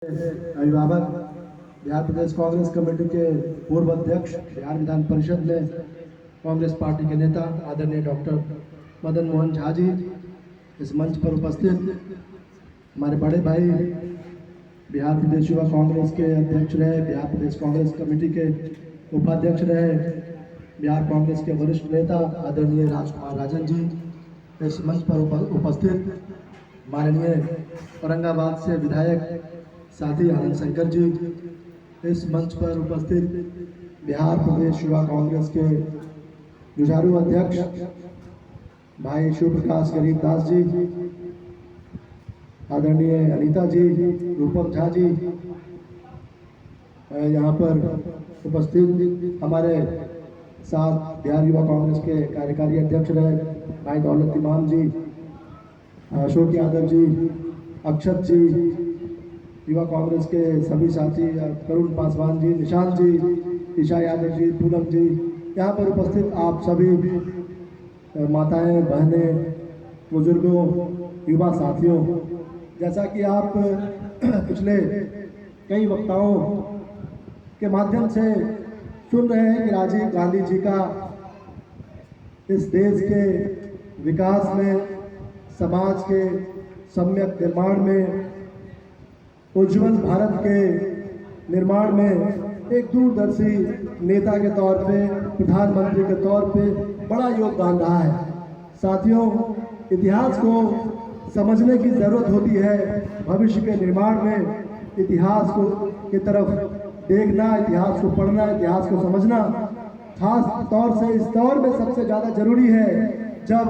अभिभावक, बिहार प्रदेश कांग्रेस कमेटी के पूर्व अध्यक्ष, बिहार विधान परिषद में कांग्रेस पार्टी के नेता आदरणीय डॉक्टर मदन मोहन झा जी, इस मंच पर उपस्थित हमारे बड़े भाई, बिहार प्रदेश युवा कांग्रेस के अध्यक्ष रहे, बिहार प्रदेश कांग्रेस कमेटी के उपाध्यक्ष रहे, बिहार कांग्रेस के वरिष्ठ नेता आदरणीय राजकुमार राजन जी, इस मंच पर उपस्थित माननीय औरंगाबाद से विधायक साथी आनंद शंकर जी, इस मंच पर उपस्थित बिहार प्रदेश युवा कांग्रेस के जुझारू अध्यक्ष भाई शिव प्रकाश गरीबदास जी, आदरणीय अनीता जी, रूपम झा जी, यहाँ पर उपस्थित हमारे साथ बिहार युवा कांग्रेस के कार्यकारी अध्यक्ष रहे भाई दौलत इमाम जी, अशोक यादव जी, अक्षत जी, युवा कांग्रेस के सभी साथी करुण पासवान जी, निशांत जी, ईशा यादव जी, पूनम जी, यहाँ पर उपस्थित आप सभी माताएं, बहनें, बुजुर्गों, युवा साथियों, जैसा कि आप पिछले कई वक्ताओं के माध्यम से सुन रहे हैं कि राजीव गांधी जी का इस देश के विकास में, समाज के सम्यक निर्माण में, उज्जवल भारत के निर्माण में एक दूरदर्शी नेता के तौर पे, प्रधानमंत्री के तौर पे बड़ा योगदान रहा है। साथियों, इतिहास को समझने की ज़रूरत होती है। भविष्य के निर्माण में इतिहास को की तरफ देखना, इतिहास को पढ़ना, इतिहास को समझना खास तौर से इस दौर में सबसे ज़्यादा ज़रूरी है, जब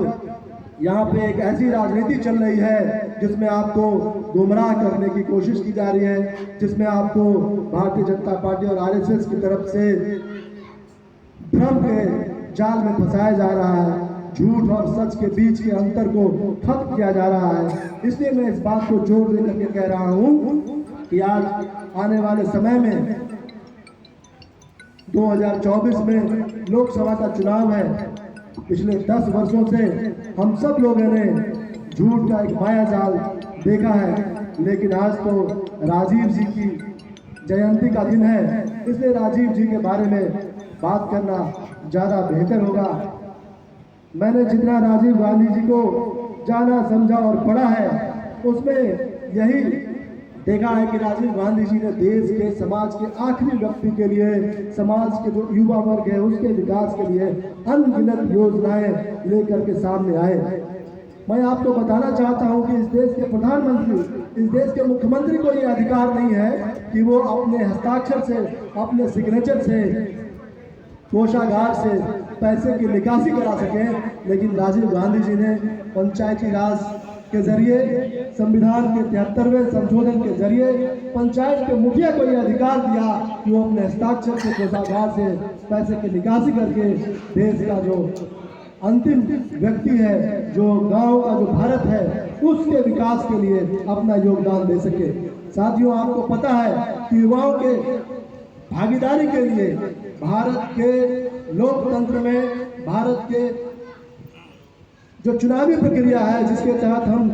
यहाँ पे एक ऐसी राजनीति चल रही है जिसमें आपको गुमराह करने की कोशिश की जा रही है, जिसमें आपको भारतीय जनता पार्टी और आरएसएस की तरफ से भ्रम के जाल में फंसाया जा रहा है, झूठ और सच के बीच के अंतर को खत्म किया जा रहा है। इसलिए मैं इस बात को जोर दे करके कह रहा हूँ कि आज आने वाले समय में 2024 में लोकसभा का चुनाव है। पिछले 10 वर्षों से हम सब लोगों ने झूठ का एक माया जाल देखा है, लेकिन आज तो राजीव जी की जयंती का दिन है, इसलिए राजीव जी के बारे में बात करना ज़्यादा बेहतर होगा। मैंने जितना राजीव गांधी जी को जाना, समझा और पढ़ा है, उसमें यही देखा है कि राजीव गांधी जी ने देश के, समाज के आखिरी व्यक्ति के लिए, समाज के जो युवा वर्ग है उसके विकास के लिए अनगिनत योजनाएं लेकर के सामने आए। मैं आपको बताना चाहता हूं कि इस देश के प्रधानमंत्री, इस देश के मुख्यमंत्री को ये अधिकार नहीं है कि वो अपने हस्ताक्षर से, अपने सिग्नेचर से, कोषागार से पैसे की निकासी करा सकें, लेकिन राजीव गांधी जी ने पंचायती राज के जरिए, संविधान के 73वें संशोधन के जरिए पंचायत के मुखिया को यह अधिकार दिया कि वो अपने हस्ताक्षर से, कोषागार से पैसे की निकासी करके देश का जो अंतिम व्यक्ति है, जो गांव का जो भारत है, उसके विकास के लिए अपना योगदान दे सके। साथियों, आपको पता है कि युवाओं के भागीदारी के लिए भारत के लोकतंत्र में, भारत के जो चुनावी प्रक्रिया है, जिसके तहत हम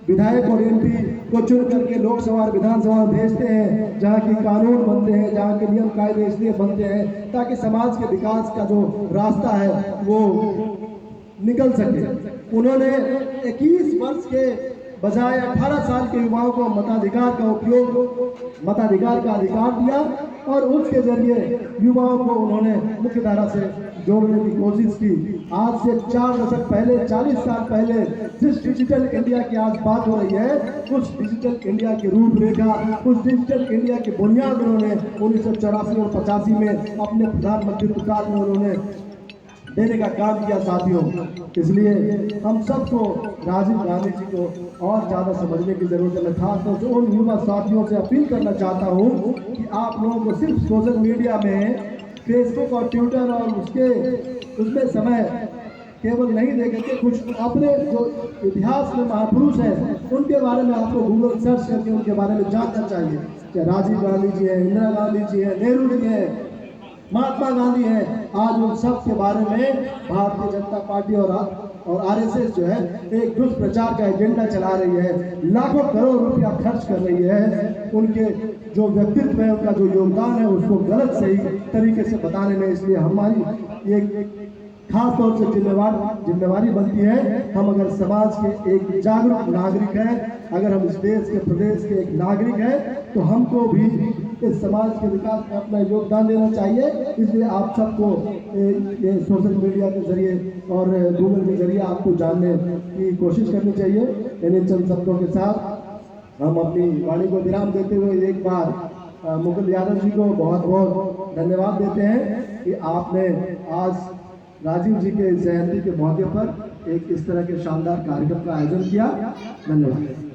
विधायक और एमपी को चुन करके लोकसभा और विधानसभा में भेजते हैं, जहाँ की कानून बनते हैं, जहाँ के नियम कायदे इसलिए बनते हैं ताकि समाज के विकास का जो रास्ता है वो निकल सके। उन्होंने 21 वर्ष के बजाय 18 साल के युवाओं को मताधिकार का उपयोग, मताधिकार का अधिकार दिया और उसके जरिए युवाओं को उन्होंने मुख्य धारा से जोड़ने की कोशिश की। आज से 4 दशक पहले, 40 साल पहले जिस डिजिटल इंडिया की आज बात हो रही है, उस डिजिटल इंडिया की रूपरेखा, उस डिजिटल इंडिया की बुनियाद उन्होंने 1984 और 85 में अपने प्रधानमंत्री काल में उन्होंने देने का काम किया। साथियों, इसलिए हम सबको राजीव गांधी जी को और ज़्यादा समझने की जरूरत है। मैं खासतौर से उन युवा साथियों से अपील करना चाहता हूँ कि आप लोगों को सिर्फ सोशल मीडिया में, फेसबुक और ट्विटर और उसमें समय केवल नहीं दे करके कुछ अपने जो इतिहास में महापुरुष हैं उनके बारे में आपको गूगल सर्च करके उनके बारे में जानना चाहिए। क्या राजीव गांधी जी हैं, इंदिरा गांधी जी हैं, नेहरू जी हैं, महात्मा गांधी हैं। आज उन सब के बारे में भारतीय जनता पार्टी और और आरएसएस जो है एक दुष्प्रचार का एजेंडा चला रही है, लाखों करोड़ रुपया खर्च कर रही है, उनके जो व्यक्तित्व है, उनका जो योगदान है, उसको गलत सही तरीके से बताने में। इसलिए हमारी एक खास तौर से जिम्मेवारी बनती है, हम अगर समाज के एक जागरूक नागरिक हैं, अगर हम इस देश के प्रदेश के एक नागरिक हैं, तो हमको भी इस समाज के विकास में अपना योगदान देना चाहिए। इसलिए आप सबको ये सोशल मीडिया के जरिए और गूगल के जरिए आपको जानने की कोशिश करनी चाहिए। इन्हीं चंद शब्दों के साथ हम अपनी वाणी को विराम देते हुए एक बार मुकुल यादव जी को बहुत बहुत धन्यवाद देते हैं कि आपने आज राजीव जी के जयंती के मौके पर एक इस तरह के शानदार कार्यक्रम का आयोजन किया। धन्यवाद।